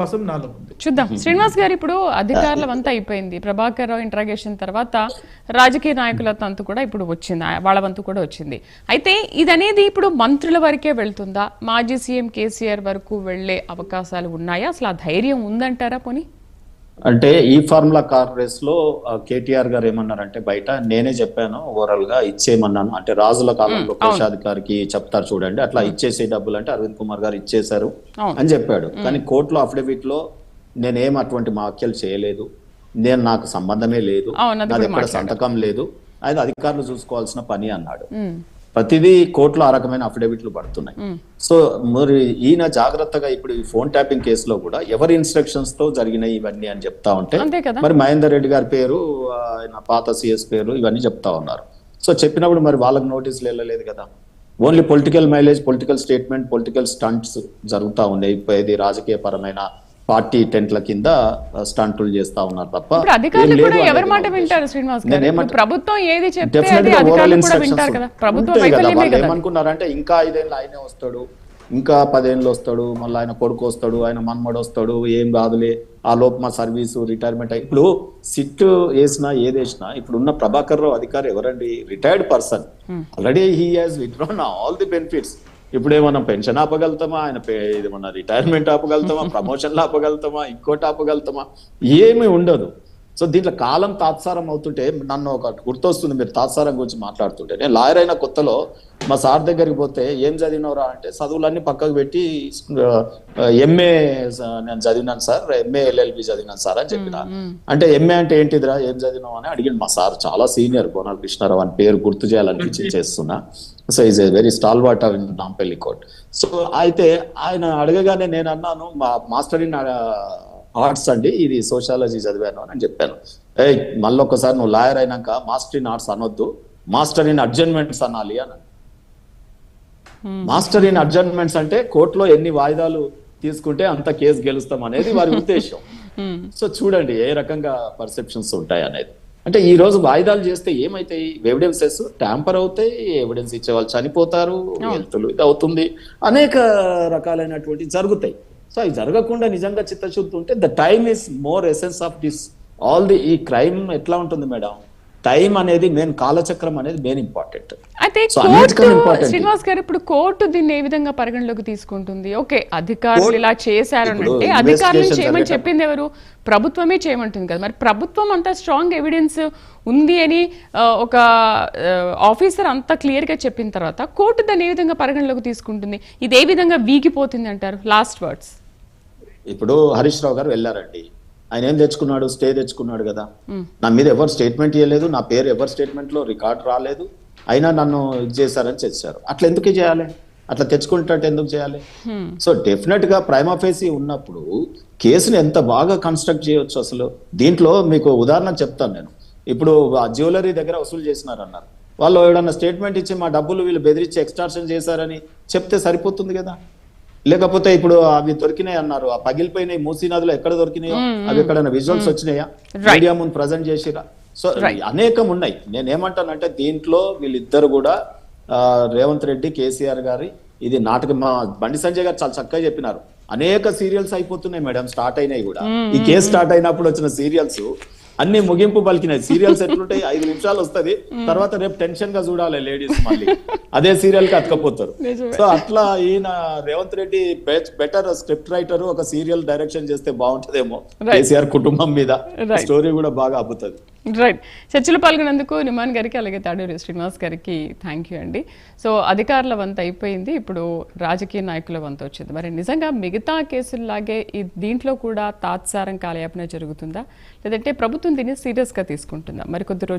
విశ్వాసం నాలో ఉంది. చూద్దాం. శ్రీనివాస్ గారు, ఇప్పుడు అధికారుల వంత అయిపోయింది. ప్రభాకర్ రావు ఇంట్రాగేషన్ తర్వాత రాజకీయ నాయకుల తంతు కూడా ఇప్పుడు వచ్చింది, వాళ్ళ వంతు కూడా వచ్చింది. అయితే ఇది ఇప్పుడు మంత్రుల వరకే వెళ్తుందా? మాజీ సీఎం కేసీఆర్ వరకు వెళ్లే అవకాశాలు ఉన్నాయా? అసలు ఆ ధైర్యం ఉందంటారా? పోనీ అంటే ఈ ఫార్ములా కార్ రేస్ లో కేటీఆర్ గారు ఏమన్నారంటే, బయట నేనే చెప్పాను ఓవరాల్ గా ఇచ్చేయమన్నాను, అంటే రాజుల కాలంలో కోశాధికారికి చెప్తారు చూడండి, అట్లా ఇచ్చేసే డబ్బులు అంటే అరవింద్ కుమార్ గారు ఇచ్చేశారు అని చెప్పాడు. కానీ కోర్టులో అఫిడవిట్ లో నేనేం అటువంటి వ్యాఖ్యలు చేయలేదు, నాకు సంబంధమే లేదు, నాది ఎక్కడ సంతకం లేదు, అది అధికారులు చూసుకోవాల్సిన పని అన్నాడు. ప్రతిదీ కోర్టులో ఆ రకమైన అఫిడవిట్లు పడుతున్నాయి. సో మరి ఈయన జాగ్రత్తగా ఇప్పుడు ఈ ఫోన్ ట్యాపింగ్ కేసులో కూడా ఎవరి ఇన్స్ట్రక్షన్స్ తో జరిగినాయి ఇవన్నీ అని చెప్తా ఉంటే, మరి మహేందర్ రెడ్డి గారి పేరు, ఆయన పాత సిఎస్ పేరు, ఇవన్నీ చెప్తా ఉన్నారు. సో చెప్పినప్పుడు మరి వాళ్ళకి నోటీసులు వెళ్ళలేదు కదా. Only political mileage, political statement, political stunts జరుగుతూ ఉన్నాయి. ఇది రాజకీయ పరమైన పార్టీ టెంట్ల కింద స్టంట్లు చేస్తా ఉన్నారు తప్ప ఏమనుకున్నారంటే ఇంకా 5 ఏళ్ళు ఆయనే వస్తాడు, ఇంకా 10 ఏళ్ళు వస్తాడు, మళ్ళీ ఆయన కొడుకు వస్తాడు, ఆయన మన్మడు వస్తాడు, ఏం కాదులే ఆ లోపు మా సర్వీసు రిటైర్మెంట్. ఇప్పుడు సిట్ వేసినా ఏదేసినా ఇప్పుడున్న ప్రభాకర్ రావు అధికారి ఎవరండి? Retired person. Already he has withdrawn all the benefits. ఇప్పుడు ఏమన్నా పెన్షన్ ఆపగలుగుతామా, ఆయన ఏమన్నా రిటైర్మెంట్ ఆపగలుగుతామా, ప్రమోషన్లు ఆపగలుగుతామా, ఇంకోటి ఆపగలుగుతామా? ఏమీ ఉండదు. సో దీంట్లో కాలం తాత్సారం అవుతుంటే నన్ను ఒక గుర్తొస్తుంది, మీరు తాత్సారం గురించి మాట్లాడుతుంటే. నేను లాయర్ అయిన కొత్తలో మా సార్ దగ్గరికి పోతే ఏం చదివినవరా అంటే, చదువులన్నీ పక్కకు పెట్టి ఎంఏ నేను చదివినాను సార్, ఎంఏ ఎల్ఎల్బి చదివినాను సార్ అని చెప్పిన. అంటే ఎంఏ అంటే ఏంటిదిరా, ఏం చదివినావు అని అడిగింది మా సార్. చాలా సీనియర్, బోనాల కృష్ణారావు అని పేరు గుర్తు చేయాలనిపించి చేస్తున్నా. So is a very stalwart in Nampally court. So అయితే ఆయన అడగగానే నేను అన్నాను, మా మాస్టర్ ఇన్ ఆర్ట్స్ అండి, ఇది సోషాలజీ చదివాను అని చెప్పాను. మళ్ళీ ఒకసారి నువ్వు లాయర్ అయినాక మాస్టర్ ఇన్ ఆర్ట్స్ అనొద్దు, మాస్టర్ ఇన్ అడ్జర్న్మెంట్స్ అనాలి అని. మాస్టర్ ఇన్ అడ్జర్న్మెంట్స్ అంటే కోర్టులో ఎన్ని వాయిదాలు తీసుకుంటే అంత కేసు గెలుస్తాం అనేది వారి ఉద్దేశం. సో చూడండి ఏ రకంగా పర్సెప్షన్స్ ఉంటాయి అనేది. అంటే ఈ రోజు వాయిదాలు చేస్తే ఏమైతాయి? ఎవిడెన్సెస్ ట్యాంపర్ అవుతాయి, ఎవిడెన్స్ ఇచ్చే వాళ్ళు చనిపోతారు, హెల్త్లు ఇది అవుతుంది, అనేక రకాలైనటువంటి జరుగుతాయి. సో అవి జరగకుండా నిజంగా చిత్తశుద్ధి ఉంటే the time is more essence of this all the. ఈ క్రైమ్ ఎట్లా ఉంటుంది మేడం, టైం అనేది మెయిన్, కాలచక్రం అనేది మెయిన్ ఇంపార్టెంట్. అయితే శ్రీనివాస్ గారు, ఇప్పుడు కోర్టు దీన్ని ఏ విధంగా పరిగణలోకి తీసుకుంటుంది? ఓకే, అధికారులు ఇలా చేశారనంటే అధికారులు చేయమని చెప్పింది ఎవరు? ప్రభుత్వమే చేయమంటుంది కదా. మరి ప్రభుత్వం అంత స్ట్రాంగ్ ఎవిడెన్స్ ఉంది అని ఒక ఆఫీసర్ అంత క్లియర్ గా చెప్పిన తర్వాత కోర్టు దాన్ని ఏ విధంగా పరిగణలోకి తీసుకుంటుంది? ఇది ఏ విధంగా వీగిపోతుంది అంటారు? Last words. ఇప్పుడు హరీష్ రావు గారు వెళ్ళారండి, ఆయన ఏం తెచ్చుకున్నాడు? స్టే తెచ్చుకున్నాడు కదా. నా మీద ఎవరు స్టేట్మెంట్ ఇవ్వలేదు, నా పేరు ఎవరు స్టేట్మెంట్ లో రికార్డ్ రాలేదు, అయినా నన్ను ఇది చేశారని చేశారు. అట్లా ఎందుకు చేయాలి? అట్లా తెచ్చుకుంటే ఎందుకు చేయాలి? సో డెఫినెట్ గా ప్రైమా ఫేసి ఉన్నప్పుడు కేసుని ఎంత బాగా కన్స్ట్రక్ట్ చేయొచ్చు అసలు. దీంట్లో మీకు ఉదాహరణ చెప్తాను నేను. ఇప్పుడు ఆ జ్యువెలరీ దగ్గర వసూలు చేసినారన్నారు, వాళ్ళు ఏదన్నా స్టేట్మెంట్ ఇచ్చి మా డబ్బులు వీళ్ళు బెదిరించి ఎక్స్టార్షన్ చేశారని చెప్తే సరిపోతుంది కదా. లేకపోతే ఇప్పుడు అవి దొరికినాయి అన్నారు, ఆ పగిలిపోయినాయి మూసీ నదిలో ఎక్కడ దొరికినాయో అవి ఎక్కడైనా విజువల్స్ వచ్చినాయా, మీడియా ముందు ప్రజెంట్ చేసిరా? సో అనేకం ఉన్నాయి. నేనేమంటానంటే దీంట్లో వీళ్ళిద్దరు కూడా రేవంత్ రెడ్డి, కేసీఆర్ గారి ఇది నాటకం. మా బండి సంజయ్ గారు చాలా చక్కగా చెప్పినారు, అనేక సీరియల్స్ అయిపోతున్నాయి మేడం, స్టార్ట్ అయినాయి కూడా. ఈ కేసు స్టార్ట్ అయినప్పుడు వచ్చిన సీరియల్స్ అన్ని ముగింపు పలికినాయి. సీరియల్స్ ఎట్లుంటాయి, 5 నిమిషాలు వస్తుంది, తర్వాత రేపు టెన్షన్ గా చూడాలి లేడీస్, మళ్ళీ అదే సీరియల్ కి అతకపోతారు. సో అట్లా ఈయన Revanth Reddy better script writer, ఒక సీరియల్ డైరెక్షన్ చేస్తే బాగుంటదేమో కేసీఆర్ కుటుంబం మీద, స్టోరీ కూడా బాగా అబ్బుతుంది. రైట్. చర్చలో పాల్గొన్నందుకు నిమాన్ గారికి, అలాగే తాడూరి శ్రీనివాస్ గారికి థ్యాంక్ యూ అండి. సో అధికారుల వంత అయిపోయింది, ఇప్పుడు రాజకీయ నాయకుల వంత వచ్చింది. మరి నిజంగా మిగతా కేసుల్లాగే దీంట్లో కూడా తాత్సారం కాలయాపన జరుగుతుందా, లేదంటే ప్రభుత్వం దీన్ని సీరియస్గా తీసుకుంటుందా? మరి కొద్ది రోజులు